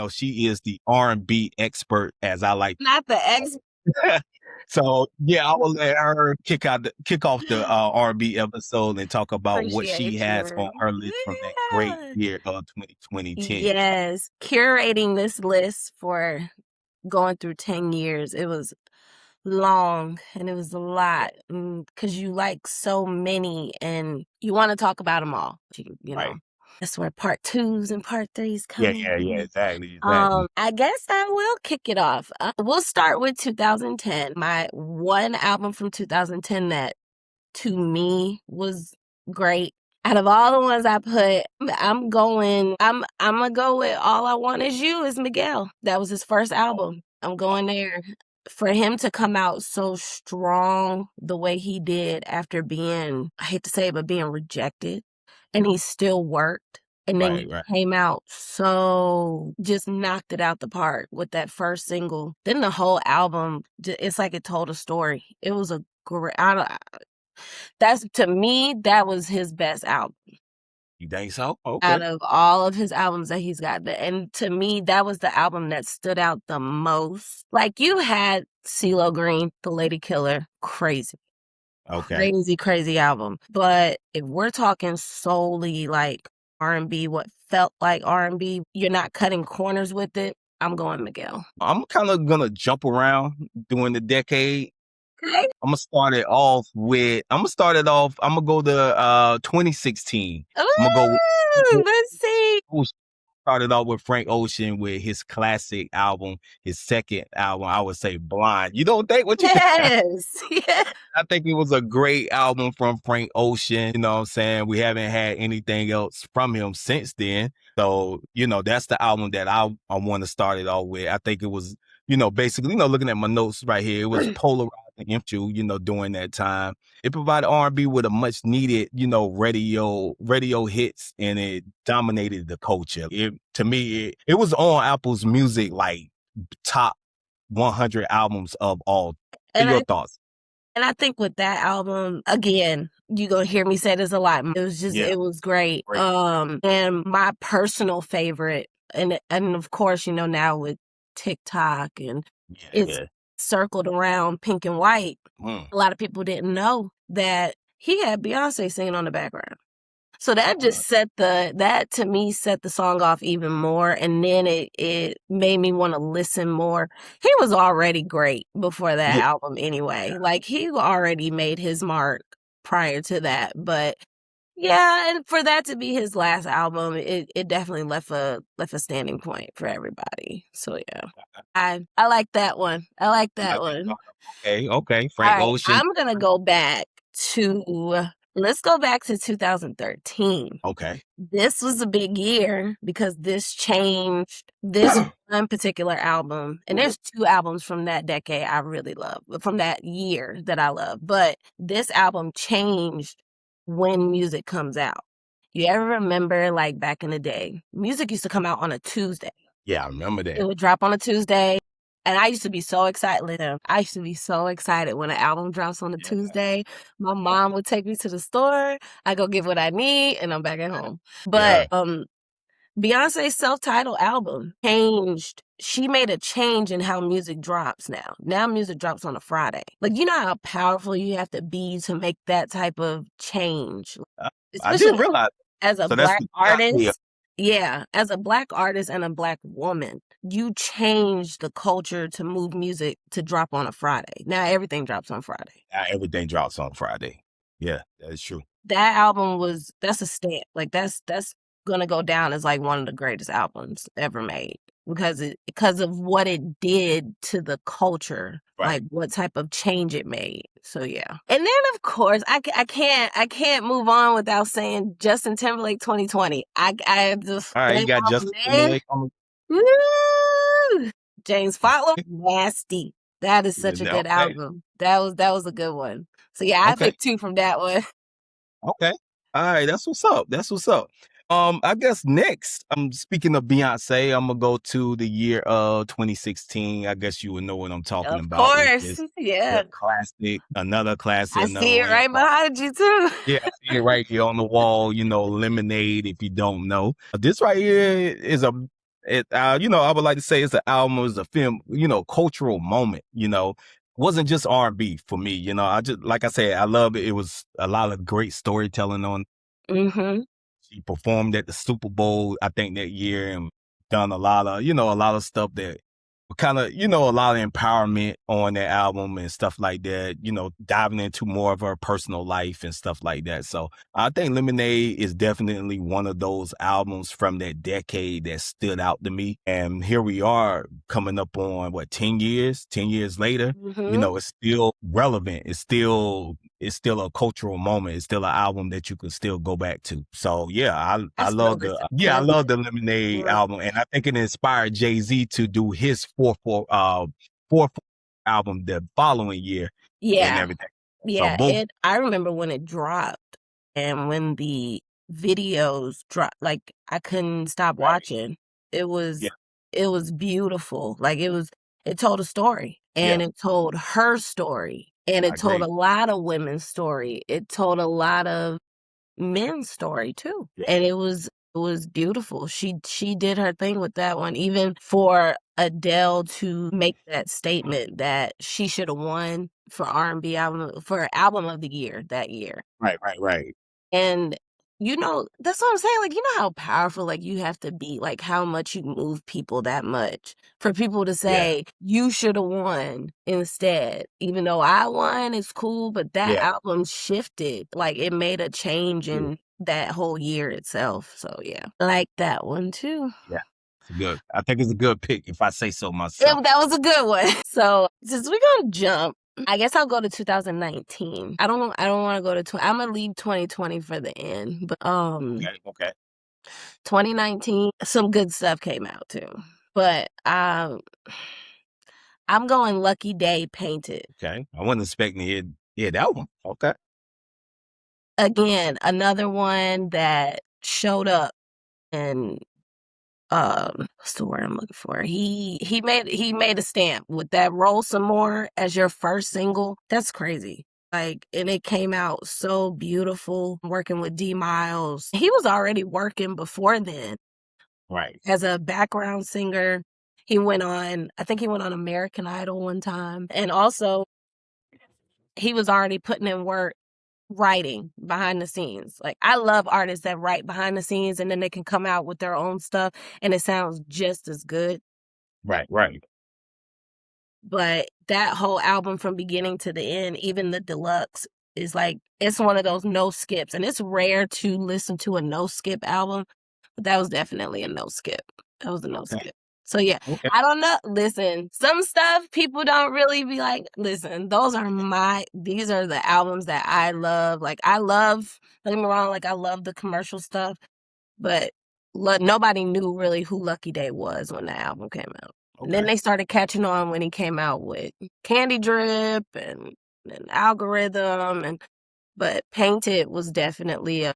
she is the R&B expert, as I like. Not the ex. So I will let her kick off the R&B episode and talk about what she Appreciate has on you. her list from that great Yeah. year of 2010. Yes. Curating this list for going through 10 years, it was long and it was a lot because you like so many and you want to talk about them all. You know, Right. that's where part 2s and part 3s come in. Yeah, exactly. I guess I will kick it off. We'll start with 2010. My one album from 2010 that to me was great. Out of all the ones I put, I'm gonna go with All I Want Is You is Miguel. That was his first album. I'm going there. For him to come out so strong the way he did after being, I hate to say it, but being rejected, and he still worked. And then he came out so just knocked it out the park with that first single. Then the whole album, it's like it told a story. It was a great, to me, that was his best album. You think so? Okay. Out of all of his albums that he's got. And to me, that was the album that stood out the most. Like, you had CeeLo Green, The Lady Killer, crazy. Okay. Crazy album. But if we're talking solely like R&B, what felt like R&B, you're not cutting corners with it, I'm going Miguel. I'm kind of going to jump around during the decade. Okay. I'm going to start it off, I'm going to go to 2016. Let's see. Started off with Frank Ocean with his classic album, his second album, I would say Blind. You don't think what you Yes. Yeah. I think it was a great album from Frank Ocean. You know what I'm saying? We haven't had anything else from him since then. So, that's the album that I want to start it off with. I think it was, basically, looking at my notes right here, it was polarizing influence, during that time. It provided R&B with a much needed, radio hits, and it dominated the culture. To me, it was on Apple's Music, like top 100 albums of all. Your thoughts? And I think with that album, again, you're going to hear me say this a lot. It was just, It was great. And my personal favorite, and of course, now with TikTok and it's circled around Pink and White. A lot of people didn't know that he had Beyonce singing on the background. So that just set the song off even more. And then it made me want to listen more. He was already great before that album anyway. Like, he already made his mark prior to that. But yeah, and for that to be his last album, it definitely left a standing point for everybody. So yeah, I like that one. I like that one. Okay. Frank Ocean. I'm gonna go back to. Let's go back to 2013. Okay. This was a big year because this changed this one particular album. And there's 2 albums from that decade I really love, from that year that I love. But this album changed when music comes out. You ever remember, like, back in the day, music used to come out on a Tuesday? Yeah, I remember that. It would drop on a Tuesday. And I used to be so excited. I used to be so excited when an album drops on a Tuesday. My mom would take me to the store. I go get what I need, and I'm back at home. But Beyonce's self-titled album changed. She made a change in how music drops now. Now music drops on a Friday. Like, you know how powerful you have to be to make that type of change? I didn't realize. As a Black artist. Yeah, as a Black artist and a Black woman, you change the culture to move music to drop on a Friday. Now everything drops on Friday. Everything drops on Friday. Yeah, that is true. That album that's a stamp. Like, that's gonna go down as like one of the greatest albums ever made because of what it did to the culture, like what type of change it made. So yeah, and then of course I can't move on without saying Justin Timberlake 2020. I just all right. You got Justin Timberlake on. Woo! James Follow, nasty. That is such a good album. That was a good one. So yeah, I picked 2 from that one. Okay, all right. That's what's up. I guess next, speaking of Beyonce, I'm gonna go to the year of 2016. I guess you would know what I'm talking about. Of course, yeah. Classic, another classic. I see it right behind you too. Yeah, I see it right here on the wall. Lemonade. If you don't know, this right here is I would like to say it's an album, it's a film, cultural moment, wasn't just R&B for me. I just, like I said, I love it. It was a lot of great storytelling on. Mm-hmm. She performed at the Super Bowl, I think, that year, and done a lot of stuff that kind of, a lot of empowerment on that album and stuff like that, diving into more of her personal life and stuff like that. So I think Lemonade is definitely one of those albums from that decade that stood out to me. And here we are coming up on 10 years, 10 years later, Mm-hmm. it's still relevant. It's still a cultural moment. It's still an album that you can still go back to. So yeah, I That's love really I something. love the Lemonade album, and I think it inspired Jay-Z to do his fourth album the following year and Yeah. everything. So Yeah. both, I remember when it dropped and when the videos dropped, like I couldn't stop right, watching. It yeah, was it was beautiful. Like it told a story yeah, and it told her story and I it told agree. a lot of women's story. It told a lot of men's story too. Yeah, And it was beautiful. She did her thing with that one. Even for Adele to make that statement that she should have won for R&B album for album of the year that year. right, right, right. And that's what I'm saying. Like, you know how powerful like you have to be, like how much you move people that much for people to Yeah, say you should have won instead. Even though I won, it's cool, but that yeah, album shifted. Like it made a change yeah, in that whole year itself. So yeah. I like that one too. yeah. It's good. I think it's a good pick if I say so myself. That was a good one. So since we're gonna jump, I guess I'll go to 2019. I don't want to go to I'm gonna leave 2020 for the end, but Okay, okay, 2019, some good stuff came out too. But I'm going Lucky Day Painted. okay. I wasn't expecting to hear that one. Okay, Again, another one that showed up and what's the word I'm looking for? He made a stamp with that Roll Some More as your first single. That's crazy. Like, and it came out so beautiful working with D Miles. He was already working before then right, as a background singer. I think he went on American Idol one time. And also, he was already putting in work writing behind the scenes. Like, I love artists that write behind the scenes and then they can come out with their own stuff and it sounds just as good. right, right. But that whole album from beginning to the end, even the deluxe, is like, it's one of those no skips. And it's rare to listen to a no skip album, but that was definitely a no skip. That was a no Okay, skip. So yeah, okay. I don't know. Listen, some stuff people don't really be like, listen, these are the albums that I love. Like don't get me wrong, like I love the commercial stuff, but nobody knew really who Lucky Day was when the album came out. And then Okay. they started catching on when he came out with Candy Drip and Algorithm but Painted was definitely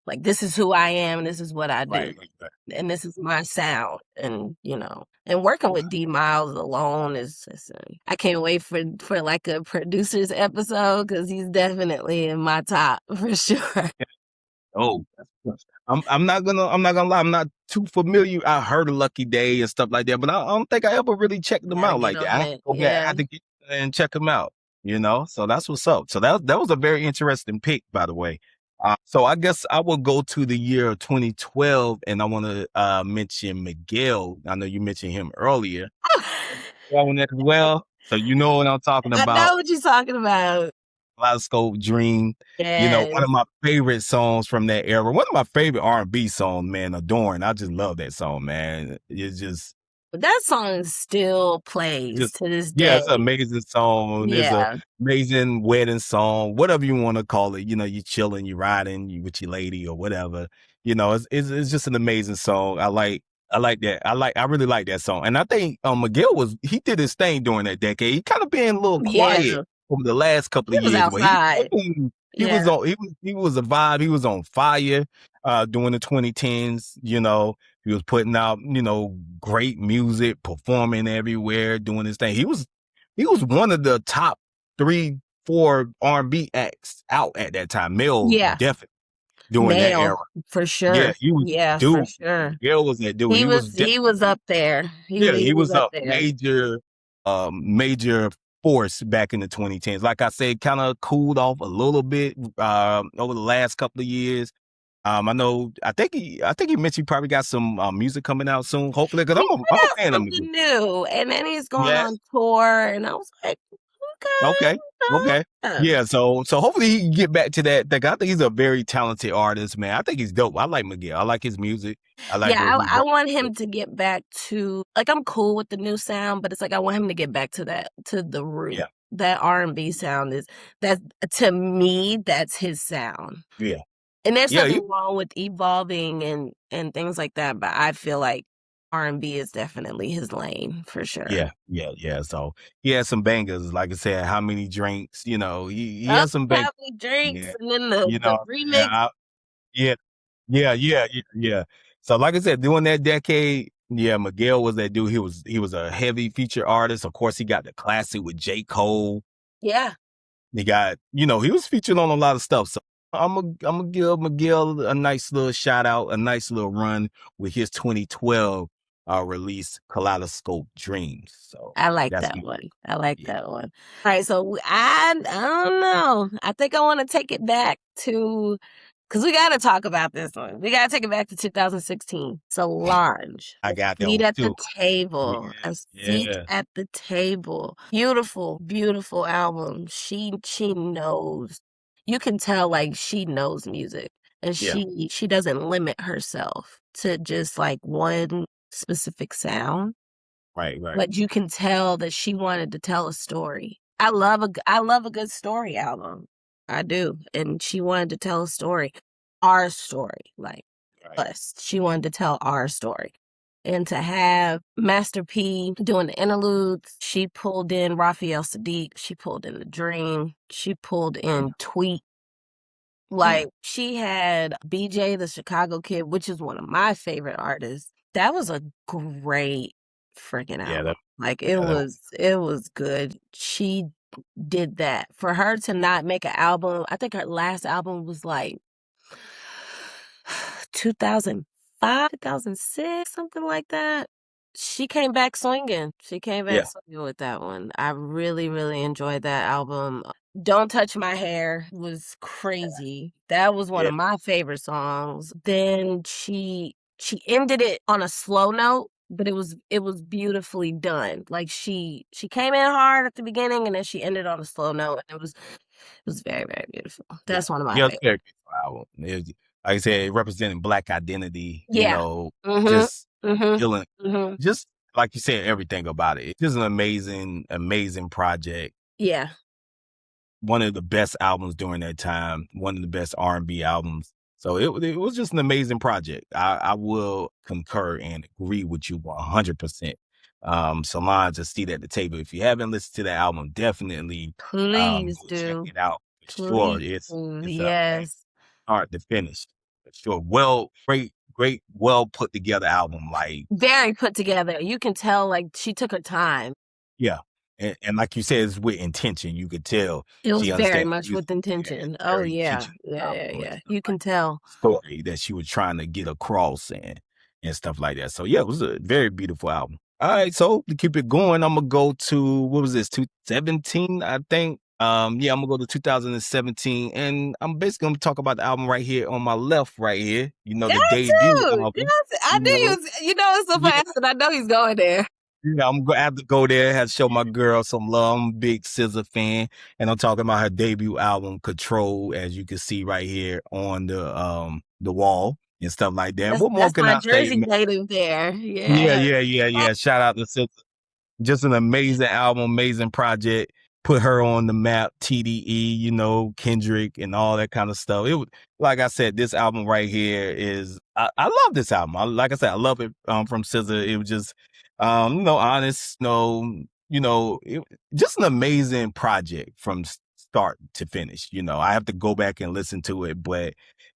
like, this is who I am, this is what I do, Right, right. and this is my sound, and and working with D Miles alone I can't wait for like a producers episode because he's definitely in my top for sure. Oh, I'm not gonna lie. I'm not too familiar. I heard of Lucky Day and stuff like that, but I don't think I ever really checked them Gotta out get like that. I on have to it, go back. I yeah. have to get and check them out. So that's what's up. So that was a very interesting pick, by the way. So I guess I will go to the year 2012, and I want to mention Miguel. I know you mentioned him earlier. That one as well. So you know what I'm talking I about. know what you're talking about. Kaleidoscope Dream. One of Yes. my favorite songs from that era. One of my favorite R&B songs, man. Adorn. I just love that song, man. It's But that song still plays just to this yeah, day. it's an amazing song. It's a Yeah. amazing wedding song, whatever you want to call it. You chilling, you riding, you with your lady or whatever. It's just an amazing song. I like that. I really like that song. And I think Miguel he did his thing during that decade. He kind of been a little quiet Yeah. over the last couple He of was years, but outside. he Yeah. was on he was a vibe. He was on fire during the 2010s. He was putting out, great music, performing everywhere, doing his thing. He was one of the top 3, 4 R&B acts out at that time. Male, Yeah. definitely. during that era. Male, for Yeah, sure. he was Yeah, for dude. sure. Miguel was that dude. He He was was he was definitely up there. He he was was up a there. major force back in the 2010s. Like I said, kind of cooled off a little bit over the last couple of years. I know. I think he mentioned he probably got some music coming out soon. Hopefully, because He I'm put a out fan of Miguel. something new, and then he's going Yes. on tour, and I was like, Okay. okay. Okay. Yeah. So hopefully he can get back to that thing. I think he's a very talented artist, man. I think he's dope. I like Miguel. I like his music. I like Yeah, what he I brought. want him to get back to like I'm cool with the new sound, but it's like I want him to get back to the root. Yeah. That R&B sound is that to me that's his sound. Yeah. And there's Yeah. nothing wrong with evolving and things like that, but I feel like R&B is definitely his lane for sure. Yeah, yeah, yeah. So he has some bangers, like I said. How many drinks? You know, he Up has some bang. Happy Drinks Yeah, and then you the know, yeah, remix. yeah, yeah. So, like I said, during that decade, yeah, Miguel was that dude. He was a heavy feature artist. Of course, he got the classic with J. Cole. Yeah, He got, he was featured on a lot of stuff. So I'm gonna give Miguel a nice little shout out, a nice little run with his 2012 release, Kaleidoscope Dreams. So I like that's that my one. I like yeah. that one. All right, so I don't know. I think I want to take it back to because we got to talk about this one. We got to take it back to 2016. Solange, I A got that Seat one at the too. Table. Yeah, A Seat yeah, at the Table. Beautiful, beautiful album. She knows. You can tell like she knows music, and yeah. she doesn't limit herself to just like one specific sound, Right, right. but you can tell that she wanted to tell a story. I love a good story album. I do. And she wanted to tell a story. Our story, like Right. us. She wanted to tell our story. And to have Master P doing the interludes, she pulled in Raphael Sadiq, she pulled in The Dream, she pulled Yeah, in Tweet. yeah, Like she had BJ the Chicago Kid, which is one of my favorite artists. That was a great freaking yeah. album. Like Yeah, it was good. She did that. For her to not make an album, I think her last album was like 2005, 2006, something like that. She came back swinging. She came back yeah, swinging with that one. I really, really enjoyed that album. Don't Touch My Hair was crazy. That was one yeah. of my favorite songs. Then she ended it on a slow note, but it was beautifully done. Like she came in hard at the beginning and then she ended on a slow note. And it was very, very beautiful. Yeah. That's one of my Yeah, it's favorites. very beautiful album. Like I said, representing Black identity, Yeah. Mhm. just Mhm. feeling, Mhm. just like you said, everything about it. It's just an amazing, amazing project. Yeah. One of the best albums during that time. One of the best R&B albums. So it was just an amazing project. I will concur and agree with you 100%. Solange, A Seat at the Table. If you haven't listened to that album, definitely Please go check do. it out for sure. Please do. It's a Yes. start to finish. For sure. Great, well put together album. Like, Very put together. You can tell like she took her time. yeah. And like you said, it's with intention. You could tell It was she very understands much music. with Yeah, it's intention. Oh very yeah. intentional Yeah, yeah, album and yeah. stuff You like can tell. story that she was trying to get across and stuff like that. So yeah, it was a very beautiful album. All right, so to keep it going, I'm gonna go to what was this, 2017, I think. Yeah, I'm gonna go to 2017, and I'm basically gonna talk about the album right here on my left, right here. Got The debut to. album. Yes. I You knew you know, was it's so yeah, fast and I know he's going there. yeah, I'm gonna have to go there, have to show my girl some love. I'm a big SZA fan, and I'm talking about her debut album, Control, as you can see right here on the wall and stuff like that. What more That's can my I say, Jersey man? native there. Yeah, Yeah. yeah, yeah, yeah. Shout out to SZA. Just an amazing album, amazing project. Put her on the map, TDE, Kendrick and all that kind of stuff. It was, like I said, this album right here is, I love this album. Like I said, I love it from SZA. It was just, honest, just an amazing project from start to finish. I have to go back and listen to it, but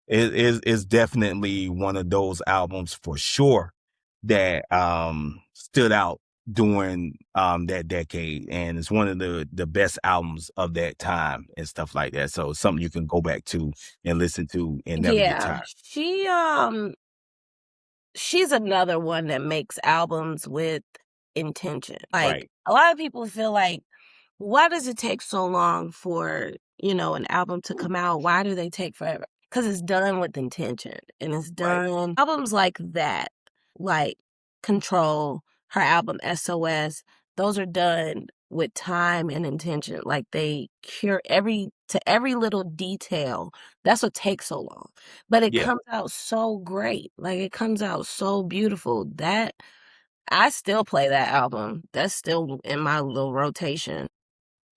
it's definitely one of those albums for sure that stood out during that decade, and it's one of the best albums of that time and stuff like that. So it's something you can go back to and listen to and never get Yeah, tired. she's another one that makes albums with intention. Like, Right. a lot of people feel like, why does it take so long for, an album to come out? Why do they take forever? Because it's done with intention, and it's Right. done albums like that, like Control, her album SOS, those are done with time and intention. Like, they cure every little detail. That's what takes so long. But it Yeah. comes out so great. Like, it comes out so beautiful. That I still play that album. That's still in my little rotation.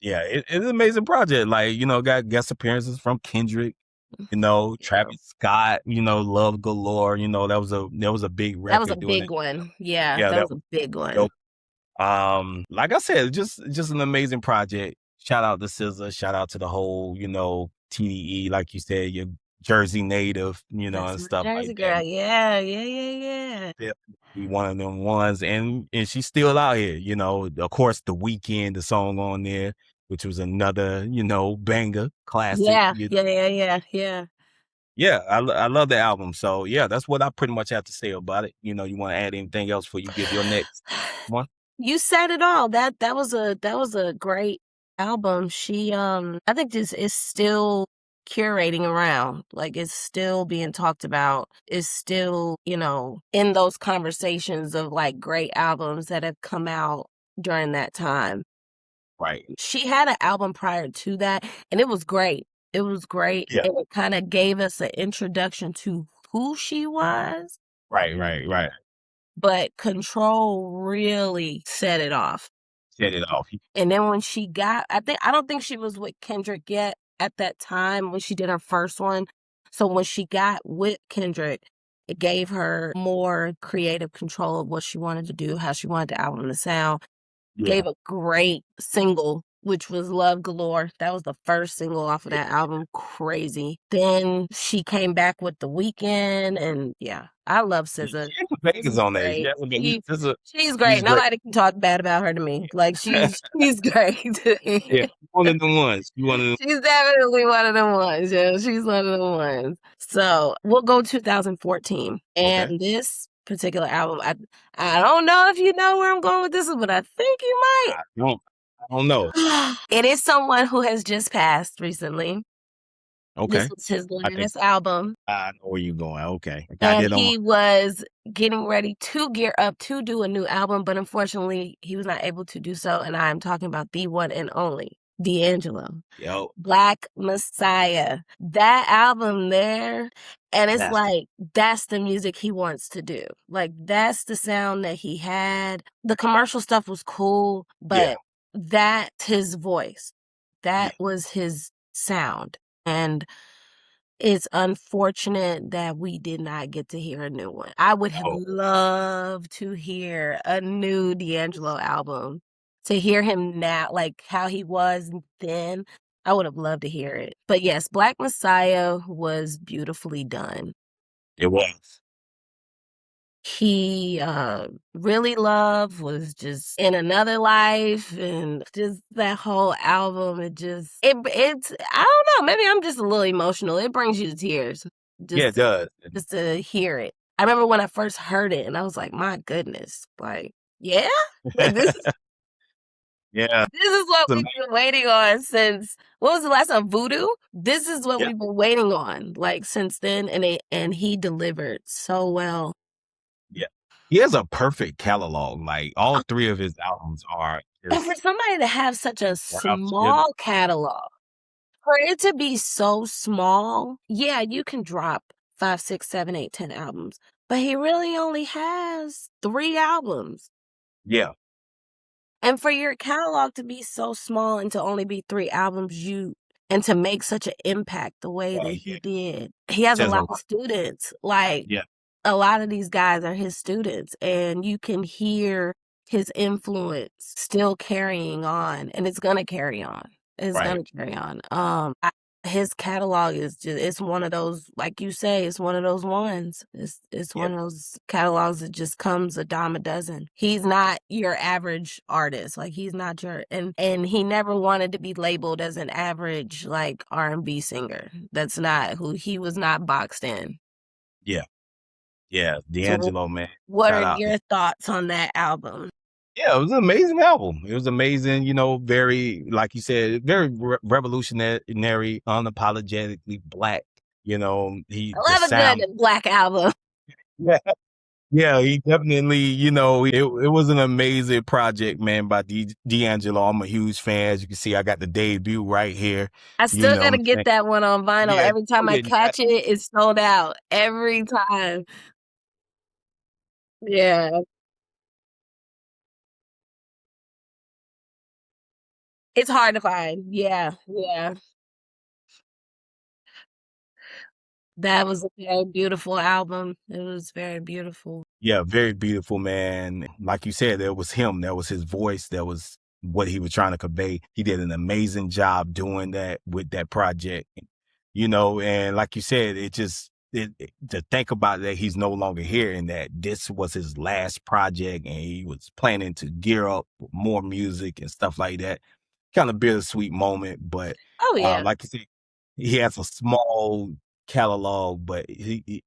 Yeah, it's an amazing project. Like, got guest appearances from Kendrick, Yeah. Travis Scott, Love Galore. That was a big That was a record doing it. big one. Yeah, Yeah, that that was a big one. dope. Like I said, just an amazing project. Shout out to SZA, shout out to the whole, TDE, like you said, your Jersey native, That's and my stuff Jersey like that. girl. Yeah, yeah, yeah, yeah. Definitely one of them ones, and she's still out here. Of course, the Weeknd, the song on there, which was another, banger, classic. Yeah, yeah, yeah, yeah, yeah. Yeah, I love the album. So yeah, that's what I pretty much have to say about it. You want to add anything else before you give your next one? You said it all. That was a great album. She I think this is still curating around. Like, it's still being talked about. It's still, in those conversations of like great albums that have come out during that time. Right. She had an album prior to that, and it was great. It was great, Yeah. and it kinda gave us an introduction to who she was, Right. Right. Right. but Control really set it off. Set it off. And then when I don't think she was with Kendrick yet at that time when she did her first one. So when she got with Kendrick, it gave her more creative control of what she wanted to do, how she wanted the album to sound. Yeah. Gave a great single, which was Love Galore. That was the first single off of Yeah. that album. Crazy. Then she came back with The Weeknd, and yeah, I love SZA. She had some bangers SZA's on there. great. Yeah, She's she's great. great. Nobody can talk bad about her to me. Like, she's great. Yeah, one of the ones. You one of them. She's definitely one of the ones. Yeah, she's one of the ones. So we'll go 2014, Okay. and this particular album, I don't know if you know where I'm going with this, but I think you might. I don't. I don't know. It is someone who has just passed recently. This Okay. was his I think last album, I know where you're going. Okay. I got and that on my. he was getting ready to gear up to do a new album, but unfortunately, he was not able to do so. And I am talking about the one and only D'Angelo. Yo, Black Messiah. That album there, and it's that's like, that's the music he wants to do. Like, that's the sound that he had. The commercial stuff was cool, yeah. but that's his voice. Yeah. That was his sound. And it's unfortunate that we did not get to hear a new one. I would have Oh, loved to hear a new D'Angelo album. To hear him now, like how he was then, I would have loved to hear it. But yes, Black Messiah was beautifully done. it was. He Really Love was just In Another Life, and just that whole album, it's I don't know, maybe I'm just a little emotional. It brings you to tears Yeah, just it does. just to hear it. I remember when I first heard it and I was like, my goodness, like, yeah? Like, Yeah. this is what It's we've amazing. been waiting on since, what was the last time? Voodoo? This is what Yeah. we've been waiting on, like, since then, and he delivered so well. Yeah. He has a perfect catalog. Like all three of his albums are And for just somebody to have such a round together. small catalog, for it to be so small, yeah, you can drop 5, 6, 7, 8, 10 albums, but he really only has 3 albums. Yeah. And for your catalog to be so small and to only be 3 albums, and to make such an impact the way that Yeah. he did. He has a Says a lot of lot. students. Like, Yeah. a lot of these guys are his students, and you can hear his influence still carrying on, and it's gonna carry on. It's Right. gonna carry on. his catalog is it's one of those, like you say, it's one of those ones. It's Yeah. one of those catalogs that just comes a dime a dozen. He's not your average artist. Like he's not your and he never wanted to be labeled as an average like R&B singer. That's not who he was, not boxed in. Yeah. Yeah. So D'Angelo, man. what Shout are out. your thoughts on that album? Yeah, it was an amazing album. It was amazing, very, like you said, very revolutionary, unapologetically black. I The love a sound. good black album. Yeah, yeah, he definitely, it was an amazing project, man, by D'Angelo. I'm a huge fan. As you can see, I got the debut right here. I You still know what gotta I'm get saying? that one on vinyl. Yeah, Every time I you got catch it, it's sold out. Every time. Yeah. It's hard to find. Yeah, yeah. That was a very beautiful album. It was very beautiful. Yeah, very beautiful, man. Like you said, there was him. That was his voice. That was what he was trying to convey. He did an amazing job doing that with that project. And like you said, to think about that he's no longer here and that this was his last project and he was planning to gear up with more music and stuff like that. Kind of bittersweet moment, but Oh, yeah. like you said, he has a small catalog, but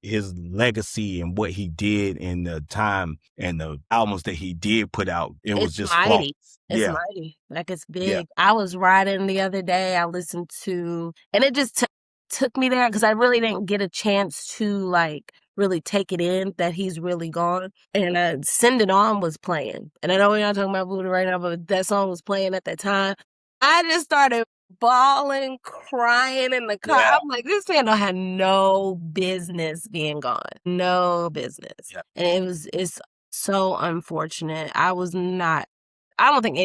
his legacy and what he did in the time and the albums that he did put out, it was It's just flawless. mighty. It's Yeah, mighty. Like, it's yeah, big. I was riding the other day, I listened to and it just took me there because I really didn't get a chance to, like, really take it in that he's really gone, and, Send It On was playing, and I know we're not talking about Voodoo right now, but that song was playing at that time. I just started bawling, crying in the car. yeah, I'm like, "This man don't have no business being gone. No business." yeah, And it's so unfortunate. I don't think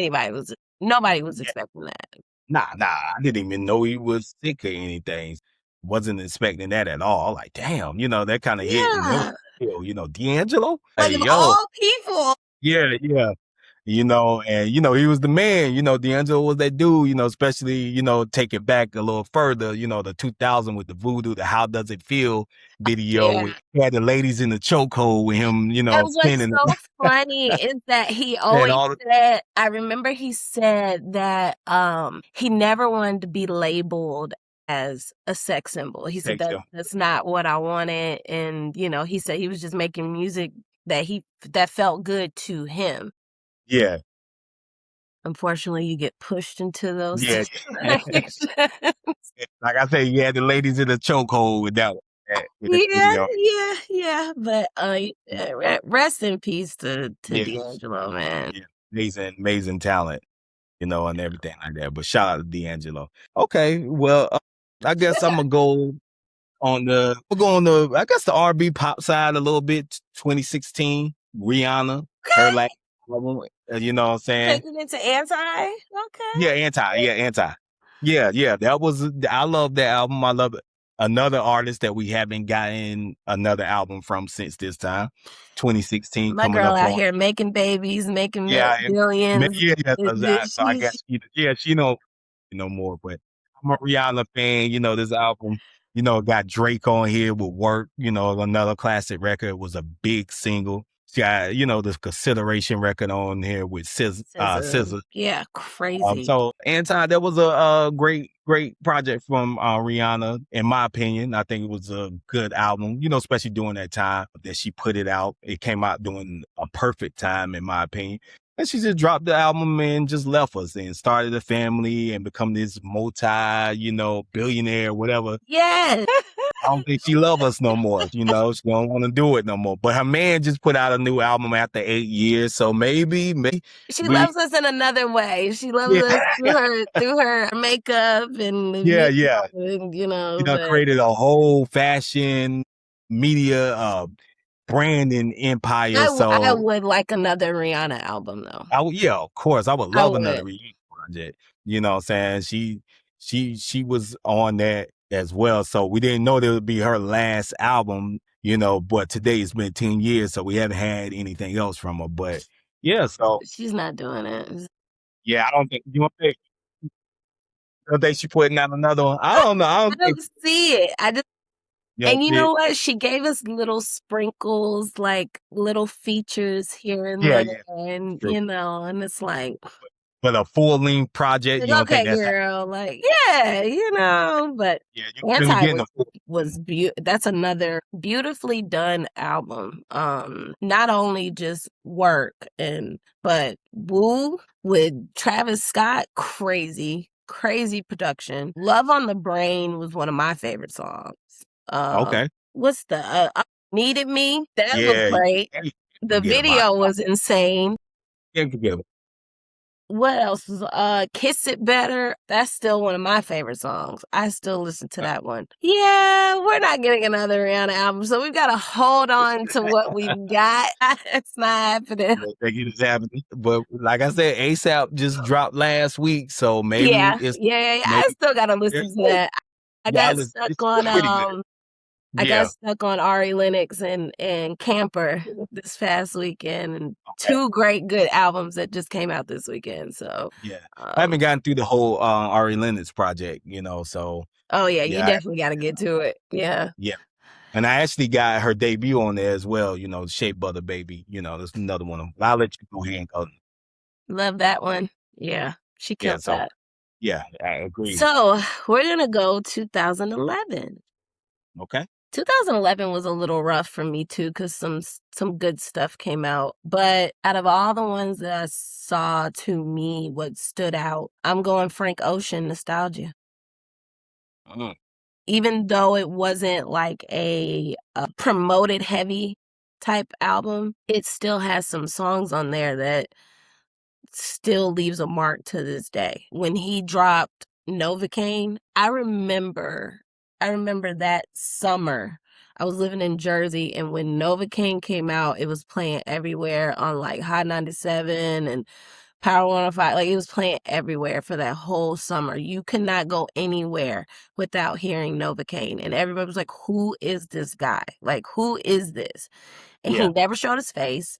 nobody was yeah. expecting that. Nah, I didn't even know he was sick or anything. Wasn't expecting that at all. Like, damn, that kind of hit and it was Yeah. D'Angelo. Like, Hey, of yo, all people. yeah, yeah. And he was the man, D'Angelo was that dude, especially, take it back a little further, the 2000 with the Voodoo, the How Does It Feel video, Yeah. with had the ladies in the chokehold with him, And what's spinning so funny is that he and always all the said, I remember he said that he never wanted to be labeled as a sex symbol. He said text that him. that's not what I wanted. And, he said he was just making music that felt good to him. Yeah, Unfortunately, you get pushed into those yeah. situations. Like I say, you had the ladies in the chokehold with that Yeah, video. yeah, yeah. But rest in peace to Yeah, D'Angelo, man. yeah. Amazing talent, and everything like that. But shout out to D'Angelo. Okay, well, I guess I'm gonna go I guess the R&B pop side a little bit. 2016, Rihanna, her Okay. last album. You know what I'm saying? Taking it to anti. Okay. Yeah, anti. Yeah, yeah. I love that album. I love it. Another artist that we haven't gotten another album from since this time. 2016 My coming girl up out on. here making babies, making Yeah, billions. yeah. So I guess She's she know more, but I'm a Rihanna fan. This album, got Drake on here with Work, another classic record. It was a big single. She got, the Consideration record on here with scissor. SZA. Yeah, crazy. So Anti, that was a great project from Rihanna, in my opinion. I think it was a good album, especially during that time that she put it out. It came out during a perfect time, in my opinion. And she just dropped the album and just left us and started a family and become this billionaire, whatever. Yes. I don't think she love us no more. She don't want to do it no more. But her man just put out a new album after 8 years. So maybe She we, loves us in another way. She loves yeah, us through her makeup and the yeah, video yeah. but Created a whole fashion media branding empire. I So would like another Rihanna album though. yeah, of course, I would I love another would. reunion project. You know what I'm saying? She was on that as well. So we didn't know that would be her last album, but today it's been 10 years, so we haven't had anything else from her. But yeah, so She's not doing it. yeah, I don't think you want to don't think she putting out another one. I don't know. I I don't think. don't see it. You know, And you know what? She gave us little sprinkles, like little features here and yeah, there, yeah, and true. and it's like, But a full length project, you don't think okay, that's girl, like, yeah, but yeah, you really Anti getting a full. was that's another beautifully done album. Not only just work but Woo with Travis Scott, crazy production. Love on the Brain was one of my favorite songs. Okay. What's the Needed Me? That was Yeah, you great. can't The forget about video that. was insane. Can't forget about What else was Kiss It Better? That's still one of my favorite songs. I still listen to that. that one. Yeah, we're not getting another Rihanna album, so we've got to hold on to what we've got. It's not happening. I think it is happening. But like I said, ASAP just dropped last week, so maybe Yeah, it's yeah. I maybe still gotta listen there's to hope. that. I Yeah, got stuck it's on pretty good. I got Yeah. stuck on Ari Lennox and Camper this past weekend, and Okay. two good albums that just came out this weekend. So, Yeah. I haven't gotten through the whole Ari Lennox project, so oh yeah, you yeah, definitely got to get to it. Yeah, yeah. And I actually got her debut on there as well, Shape Butter Baby. That's another one. I'll let you go ahead and go. love that one. Yeah, she Yeah, killed so that. yeah, I agree. So we're gonna go 2011. Okay. 2011 was a little rough for me too, because some good stuff came out. But out of all the ones that I saw, to me, what stood out, I'm going Frank Ocean, Nostalgia. Mm, Even though it wasn't like a promoted heavy type album, it still has some songs on there that still leaves a mark to this day. When he dropped Novocaine, I remember that summer. I was living in Jersey, and when Novocaine came out, it was playing everywhere on like Hot 97 and Power 105. Like, it was playing everywhere for that whole summer. You could not go anywhere without hearing Novocaine. And everybody was like, who is this guy? Like, who is this? And he yeah. never showed his face.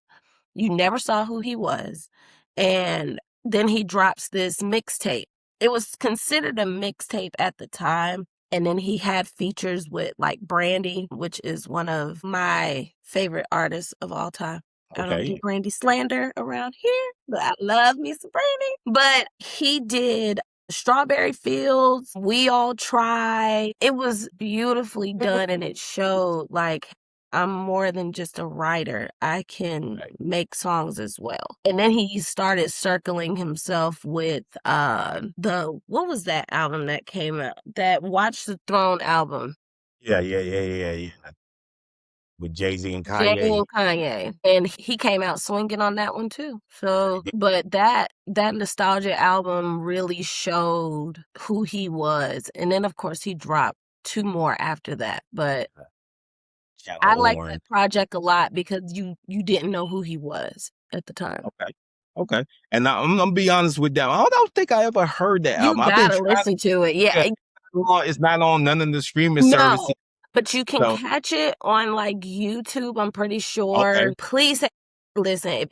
You never saw who he was. And then he drops this mixtape. It was considered a mixtape at the time. And then he had features with like Brandy, which is one of my favorite artists of all time. I don't do Okay. Brandy slander around here, but I love me some Brandy. But he did Strawberry Fields, We All Try. It was beautifully done, and it showed like I'm more than just a writer. I can Right. make songs as well. And then he started circling himself with what was that album that came out? That Watch the Throne album. Yeah, yeah, yeah, yeah, yeah. With Jay-Z and Jay Kanye. and Kanye. And he came out swinging on that one too. So, but that Nostalgia album really showed who he was. And then of course he dropped two more after that. But Channel I like Orange. that project a lot because you didn't know who he was at the time. Okay. Okay. And I'm gonna be honest with that. I don't think I ever heard that You album. I've been gotta trying. listen to it. Yeah. Yeah, it's not on none of the streaming No. services. But you can So catch it on like YouTube, I'm pretty okay. sure. Please listen. If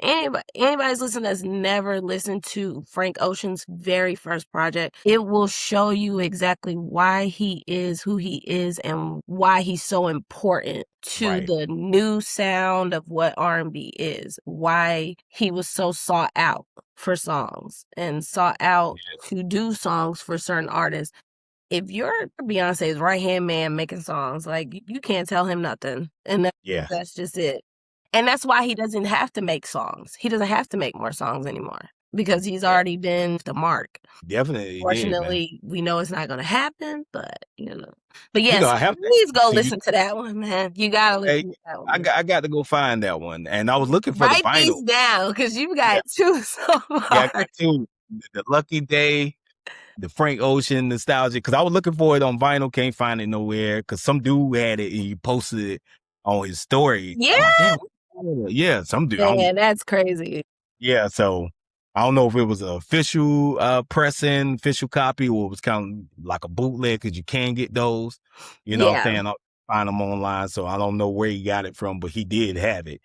anybody's listening that's never listened to Frank Ocean's very first project, it will show you exactly why he is who he is and why he's so important to Right. the new sound of what R&B is. Why he was so sought out for songs and sought out to do songs for certain artists. If you're Beyonce's right-hand man making songs, like, you can't tell him nothing, and Yeah. that's just it. And that's why he doesn't have to make songs. He doesn't have to make more songs anymore because he's Yeah. already been the mark. Definitely did, man. Fortunately, we know it's not gonna happen, but, But yes, I have to please go see you. listen to that one, man. You gotta Hey, listen to that I one. got I got to go find that one. And I was looking for the Write vinyl. these down because you Yeah. got two so Yeah, I far. got two. The Lucky Day, the Frank Ocean Nostalgia, because I was looking for it on vinyl, can't find it nowhere. Because some dude had it and he posted it on his story. I'm like, Yeah! damn, yeah, some dude. Man, that's crazy. Yeah, so I don't know if it was an official pressing, official copy, or it was kind of like a bootleg because you can get those. You know what I'm Yeah. saying? I'll find them online, so I don't know where he got it from, but he did have it.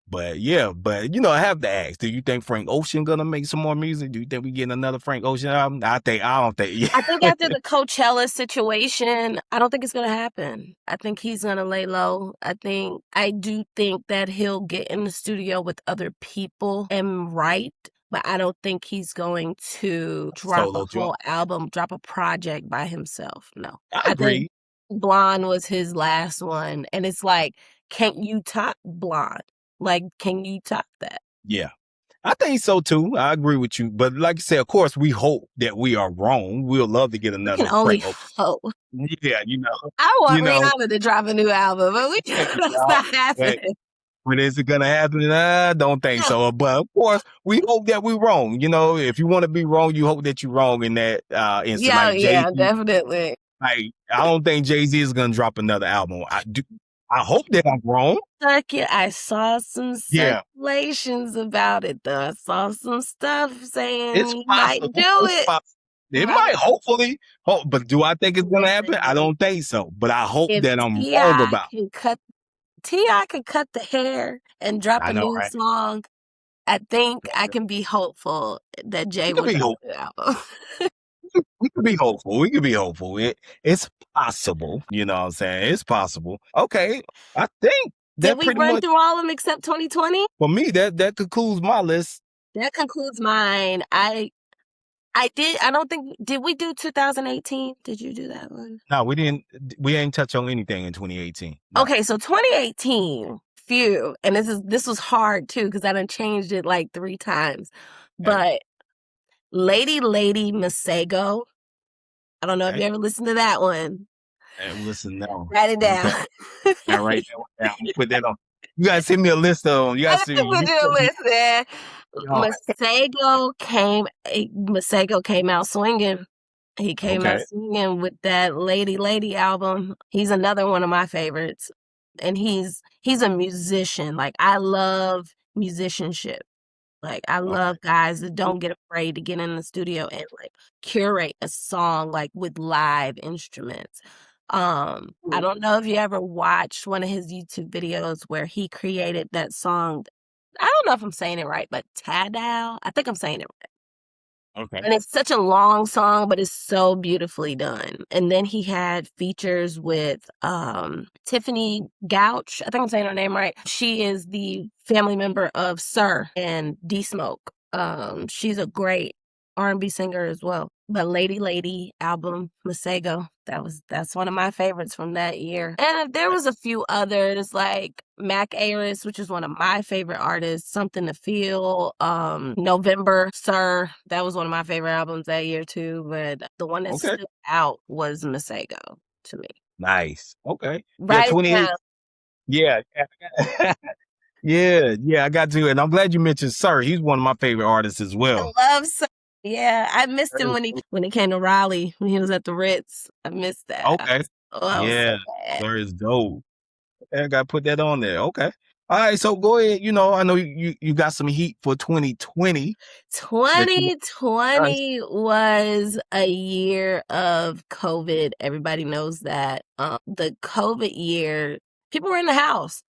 But yeah, I have to ask, do you think Frank Ocean gonna make some more music? Do you think we getting another Frank Ocean album? I don't think. I think after the Coachella situation, I don't think it's gonna happen. I think he's gonna lay low. I do think that he'll get in the studio with other people and write, but I don't think he's going to drop a whole album, drop a project by himself. No. I agree. Think Blonde was his last one, and it's like, can't you top Blonde? Like, can you top that? Yeah. I think so too. I agree with you. But like I said, of course, we hope that we are wrong. We'll love to get another. We can only hope. Yeah, I want Rihanna to drop a new album, but that's not happening. When is it gonna happen? I don't think so. But of course, we hope that we're wrong. If you want to be wrong, you hope that you're wrong in that instance. Yeah, like yeah, definitely. Like, I don't think Jay-Z is gonna drop another album. I hope that I'm wrong. I saw some speculations about it, though. I saw some stuff saying he might do it. It might, hopefully. But do I think it's going to happen? I don't think so. But I hope that I'm wrong about it. T.I. can cut the hair and drop a new song. I think I can be hopeful that Jay will drop the album. We could be hopeful. It's possible. You know what I'm saying? It's possible. Okay. I think that did we run through all of them except 2020? For me, that concludes my list. That concludes mine. I don't think, did we do 2018? Did you do that one? No, we didn't. We ain't touch on anything in 2018. No. Okay, so 2018, phew. And this was hard too, because I done changed it like 3 times. But Lady Masego. I don't know if you ever listened to that one. Listen, no. Write it down. Now write that down. Put that on. You gotta send me a list of them. You gotta send me a list there. Masego came out swinging. He came out swinging with that Lady album. He's another one of my favorites. And he's a musician. Like, I love musicianship. Like, I love guys that don't get afraid to get in the studio and like curate a song like with live instruments. I don't know if you ever watched one of his YouTube videos where he created that song. I don't know if I'm saying it right, but Tadal. I think I'm saying it right. Okay. And it's such a long song, but it's so beautifully done. And then he had features with Tiffany Gouch. I think I'm saying her name right. She is the family member of Sir and D-Smoke. She's a great R&B singer as well. But Lady album, Masego, that's one of my favorites from that year. And there was a few others like Mac Ayres, which is one of my favorite artists, Something to Feel, November, Sir, that was one of my favorite albums that year too. But the one that stood out was Masego to me. Nice. Okay. Right. Yeah. Yeah, I got to. And I'm glad you mentioned Sir. He's one of my favorite artists as well. I love Sir. Yeah, I missed him when he came to Raleigh, when he was at the Ritz. I missed that. Okay. Yeah, Sir is dope. I got to put that on there. Okay. All right, so go ahead. I know you got some heat for 2020. 2020 was a year of COVID. Everybody knows that. The COVID year, people were in the house.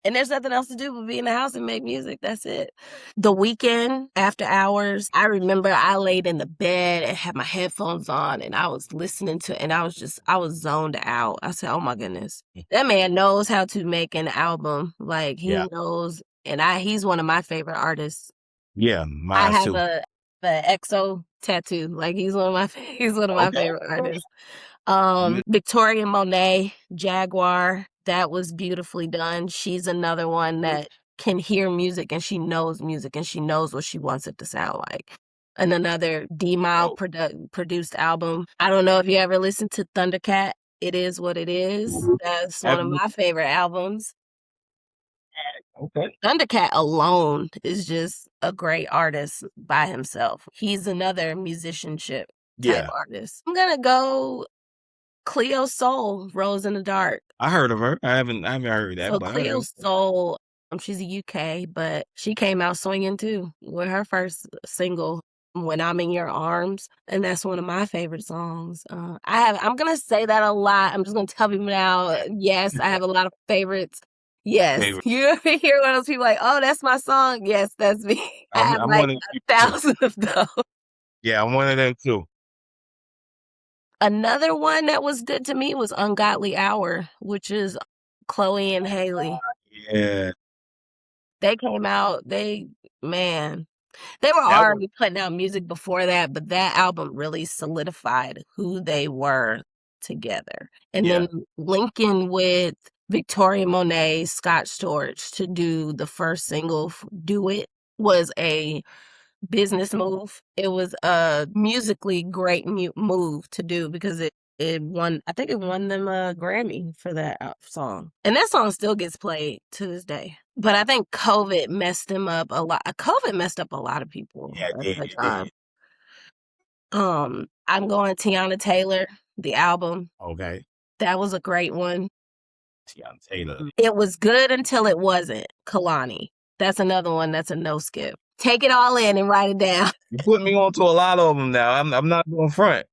And there's nothing else to do but be in the house and make music. That's it. The Weeknd, After Hours. I remember I laid in the bed and had my headphones on and I was listening to it and I was zoned out. I said, oh my goodness. That man knows how to make an album. Like, he knows. And he's one of my favorite artists. Yeah, mine too. I have a EXO tattoo. Like, he's one of my favorite artists. Victoria Monet, Jaguar. That was beautifully done. She's another one that can hear music and she knows music and she knows what she wants it to sound like. And another D-Mile produced album. I don't know if you ever listened to Thundercat. It Is What It Is. That's one of my favorite albums. Okay. Thundercat alone is just a great artist by himself. He's another musicianship type artist. I'm going to go Cleo Soul, Rose in the Dark. I heard of her. I haven't heard that. So Cleo Soul, she's a UK, but she came out swinging too with her first single, When I'm in Your Arms, and that's one of my favorite songs. I'm gonna say that a lot. I'm just gonna tell people now. Yes, I have a lot of favorites. Yes. favorite. You ever hear one of those people like, oh, that's my song? Yes, that's me. I have I'm like one of the people too. 1,000 of those. Yeah, I'm one of them too. Another one that was good to me was Ungodly Hour, which is Chloe and Haley. Yeah, They came out, man, they were that was already putting out music before that, but that album really solidified who they were together. And yeah, then linking with Victoria Monet, Scott Storch to do the first single, Do It, was a business move. It was a musically great move to do because it won, I think it won them a Grammy for that song. And that song still gets played to this day. But I think COVID messed them up a lot. COVID messed up a lot of people yeah, at that it time. did. I'm going Tiana Taylor, the album. Okay, That was a great one. Tiana Taylor. It was good until it wasn't. Kalani. That's another one that's a no skip. Take it all in and write it down. You put me onto a lot of them now. I'm not going front.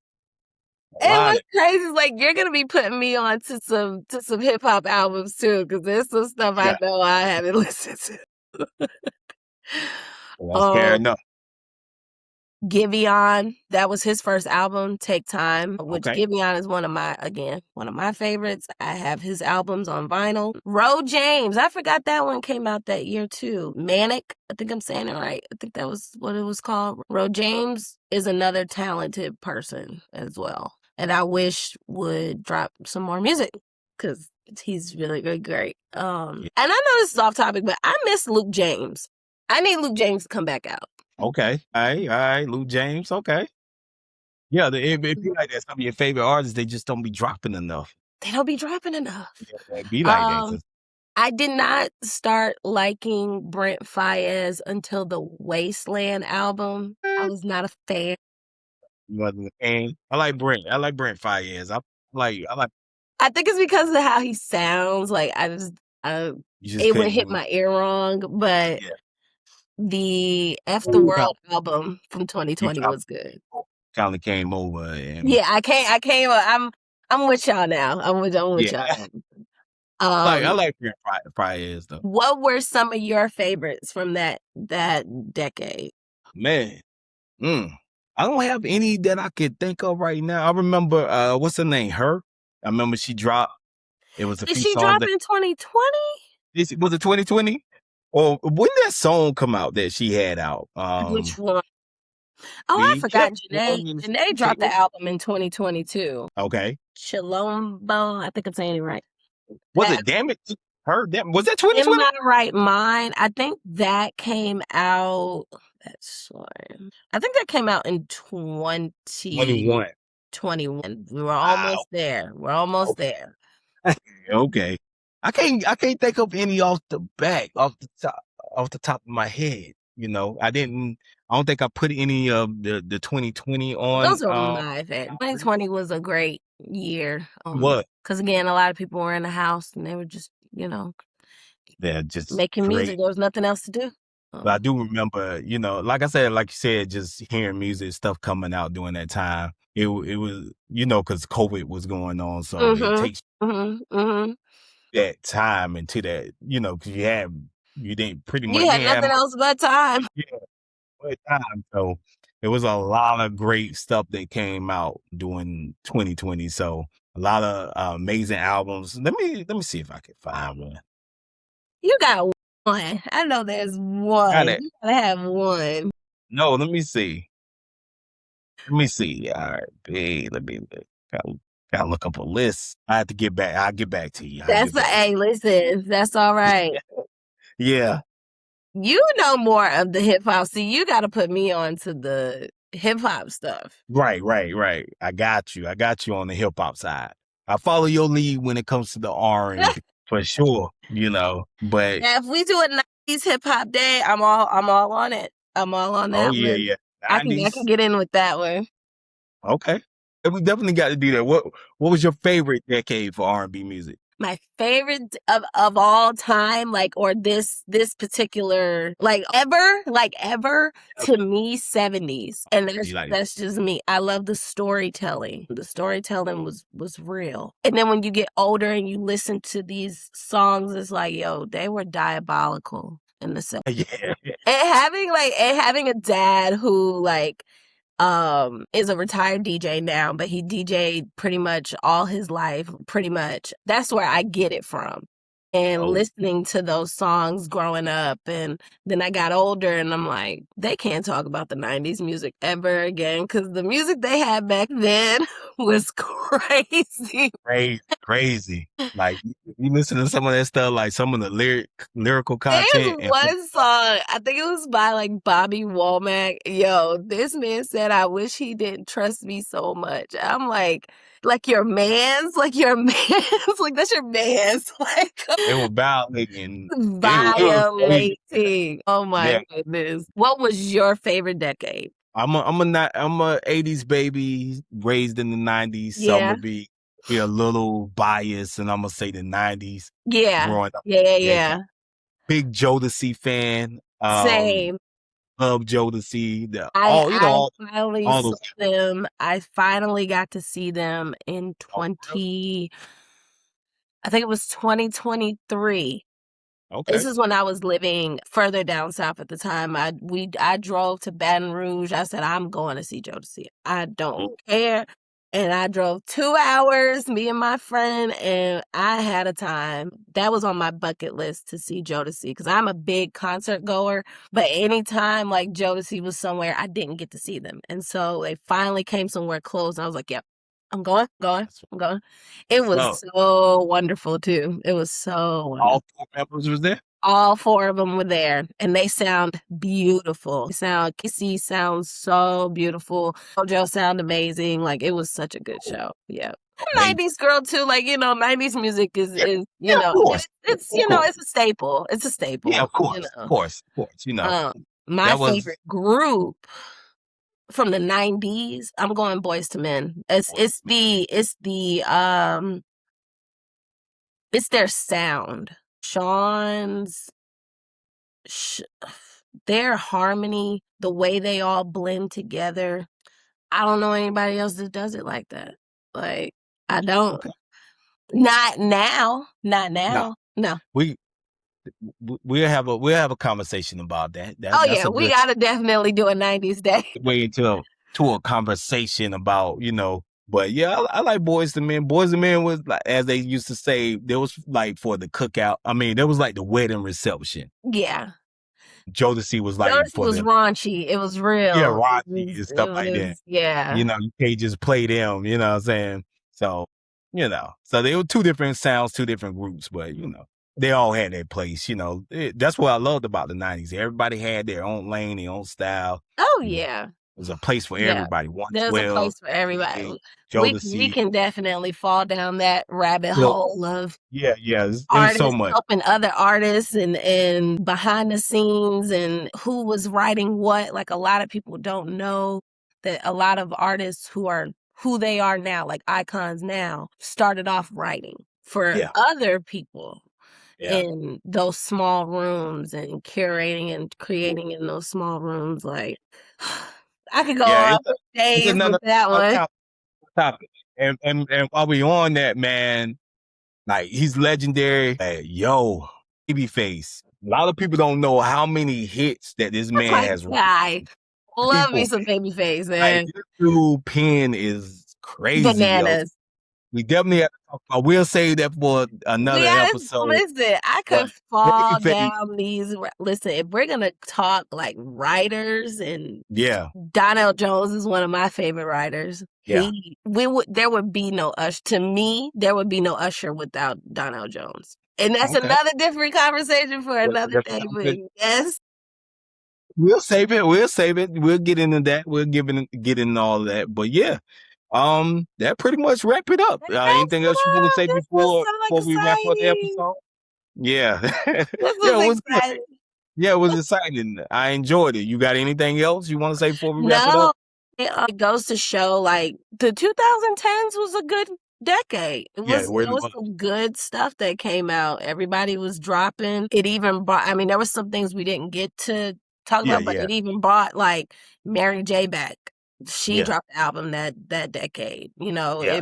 A It lot was of crazy. It's like you're gonna be putting me on to some hip hop albums too, because there's some stuff I yeah. know I haven't listened to. Well, that's fair um, enough. Giveon, that was his first album, Take Time, which Okay. Giveon is one of my favorites. I have his albums on vinyl. Ro James, I forgot that one came out that year too. Manic, I think I'm saying it right. I think that was what it was called. Ro James is another talented person as well, and I wish would drop some more music because he's really, really great. Yeah. And I know this is off topic, but I miss Luke James. I need Luke James to come back out. Okay. All right. Luke James. Okay. Yeah, it be like that. Some of your favorite artists, they just don't be dropping enough. They don't be dropping enough. Yeah, it be like that. I did not start liking Brent Faiyaz until the Wasteland album. I was not a fan. You wasn't a fan. I like Brent. I like Brent Faiyaz. I like. I think it's because of how he sounds. Like You just it would couldn't hit do my ear wrong. But Yeah. the F the World album from 2020 was good. Kinda came over and Yeah, I came. I'm with y'all now. I'm with y'all. yeah. I like Brent Faiyaz though. What were some of your favorites from that decade? Man, I don't have any that I could think of right now. I remember what's her name? Her. I remember she dropped. It was a Did few she songs drop in 2020? was it 2020? Or when did that song come out that she had out? Which one? Oh, I forgot Janae. Janae dropped the album in 2022. Okay. Chilombo, I think I'm saying it right. Was it Damn It? Her? Was that In 2020? My Right Mind, I think that came out. I think that came out in 21. 2021. We were Wow. almost there. We're almost there. Okay. I can't think of any off the top of my head. You know, I don't think I put any of the 2020 on. Those are my favorite. 2020 was a great year. What? Because again, a lot of people were in the house and they were just, They're just making great. music. There was nothing else to do. But I do remember, like you said, just hearing music stuff coming out during that time. It was, because COVID was going on, so it takes that time into that, because you didn't pretty much you had nothing else but time. Yeah, but time. So it was a lot of great stuff that came out during 2020. So a lot of amazing albums. Let me see if I can find one. You got one. I know there's one. You gotta have one. No, let me see. All right, babe, gotta look up a list. I have to get back. I'll get back to you. Listen, that's all right. Yeah. You know more of the hip hop. See, you gotta put me on to the hip hop stuff. Right. I got you on the hip hop side. I follow your lead when it comes to the R&B for sure, but now, if we do a 90s hip hop day, I'm all on it. I'm all on that. Oh yeah. I can get in with that one. Okay. We definitely got to do that. What was your favorite decade for R&B music? My favorite of all time, like, or this particular, like ever to me, 70s. And that's just me. I love the storytelling. The storytelling was real. And then when you get older and you listen to these songs, it's like, yo, they were diabolical in the 70s. Yeah. And having a dad who like is a retired DJ now, but he DJ'd pretty much all his life, pretty much. That's where I get it from. And listening to those songs growing up, and then I got older and I'm like, they can't talk about the 90s music ever again, because the music they had back then was crazy. Crazy. Like, you listen to some of that stuff, like some of the lyrical content. There's one song, I think it was by like Bobby Womack. Yo, this man said, I wish he didn't trust me so much. I'm like your man's, like that's your man's. Like, it was violating. Violating. Oh my goodness. What was your favorite decade? I'm a 80s baby, raised in the 90s. So I'm gonna be a little biased, and I'm gonna say the 90s. Yeah. Growing up. Yeah. Big Jodeci fan. Same. Love Jodeci. I finally got to see them in I think it was 2023. Okay. This is when I was living further down south at the time. I drove to Baton Rouge. I said, I'm going to see Jodeci. I don't care. And I drove 2 hours, me and my friend, and I had a time. That was on my bucket list to see Jodeci, because I'm a big concert goer. But anytime like Jodeci was somewhere, I didn't get to see them. And so they finally came somewhere close, and I was like, yep, I'm going. It was so wonderful, too. It was so wonderful. All 4 members was there? All 4 of them were there, and they sound beautiful. Kissy sounds so beautiful. Joe sound amazing. Like, it was such a good show. Yeah. 90s girl too. Like, 90s music is it's it's a staple. It's a staple. Yeah, of course. My favorite group from the 90s, I'm going Boys to Men. It's their sound. Their harmony, the way they all blend together. I don't know anybody else that does it like that. Like, I don't. Okay. Not now. No. We'll have a conversation about that. We gotta definitely do a 90s day. Way to a conversation about, But yeah, I like Boys to Men. Boys to Men was, like, as they used to say, there was like for the cookout. I mean, there was like the wedding reception. Yeah. Jodeci was like raunchy. It was real. Yeah, raunchy and stuff like that. Yeah. You can't just play them, you know what I'm saying? So, so they were 2 different sounds, 2 different groups, but they all had their place, That's what I loved about the 90s. Everybody had their own lane, their own style. Oh, yeah. There's a place for everybody. There's a place for everybody. We can definitely fall down that rabbit hole of There's so much helping other artists and behind the scenes and who was writing what. Like, a lot of people don't know that a lot of artists who they are now, like icons now, started off writing for other people. In those small rooms and curating and creating in those small rooms. Like, I could go on for days with that one. Topic. And while we on that, man, like, he's legendary. Babyface. A lot of people don't know how many hits that this man has. Love me some Babyface, man. Like, this dude pen is crazy. Bananas. We definitely have to talk about. We'll save that for another episode. Listen, I could fall down these. Listen, if we're gonna talk like writers, and Donnell Jones is one of my favorite writers. Yeah, there would be no Usher. To me, there would be no Usher without Donnell Jones, and that's another different conversation for another day. But yes. We'll save it. We'll get into that. We'll get into all of that. But yeah. That pretty much wrap it up. Anything else you want to say before we wrap up the episode? Yeah. It was exciting. I enjoyed it. You got anything else you want to say before we wrap it up? It goes to show, like, the 2010s was a good decade. It Yeah, was it it really was was. some good stuff that came out. Everybody was dropping. It even brought, I mean, there was some things we didn't get to talk Yeah, about, but yeah, it even brought like Mary J back. She yeah, dropped the album that decade, you know, yeah,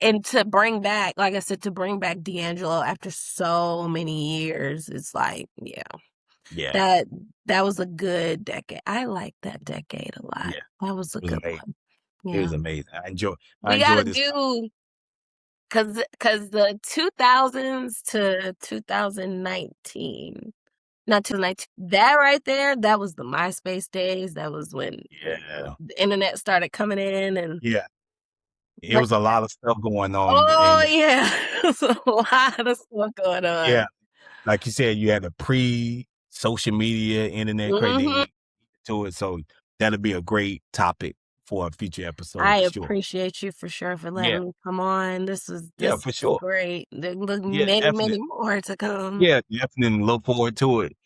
and to bring back, like I said, to bring back D'Angelo after so many years, it's like, yeah, yeah, that that was a good decade. I like that decade a lot. yeah. That was a It was good amazing. one. It Yeah. was amazing. I We gotta enjoyed this. do, cause the 2000s to 2019, not 2019, that right there, that was the MySpace days. That was when Yeah, the internet started coming in, and yeah. It but was a lot of stuff going on, oh and yeah, there's a lot of stuff going yeah, on. like you said, you had a pre-social media internet Mhm. credit to it, so that'll be a great topic for a future episode I for sure. appreciate you for sure for Yeah, letting me come on. yeah, This for was sure. great. There look Yeah, many, many definitely. more to come. Yeah, definitely look forward to it.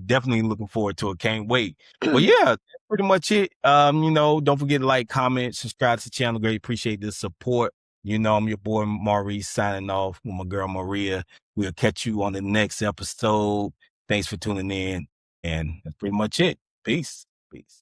Definitely looking forward to it. Can't wait. Well, yeah, that's pretty much it. Don't forget to like, comment, subscribe to the channel. Great appreciate the support. I'm your boy Maurice signing off with my girl Maria. We'll catch you on the next episode. Thanks for tuning in. And that's pretty much it. Peace. Peace.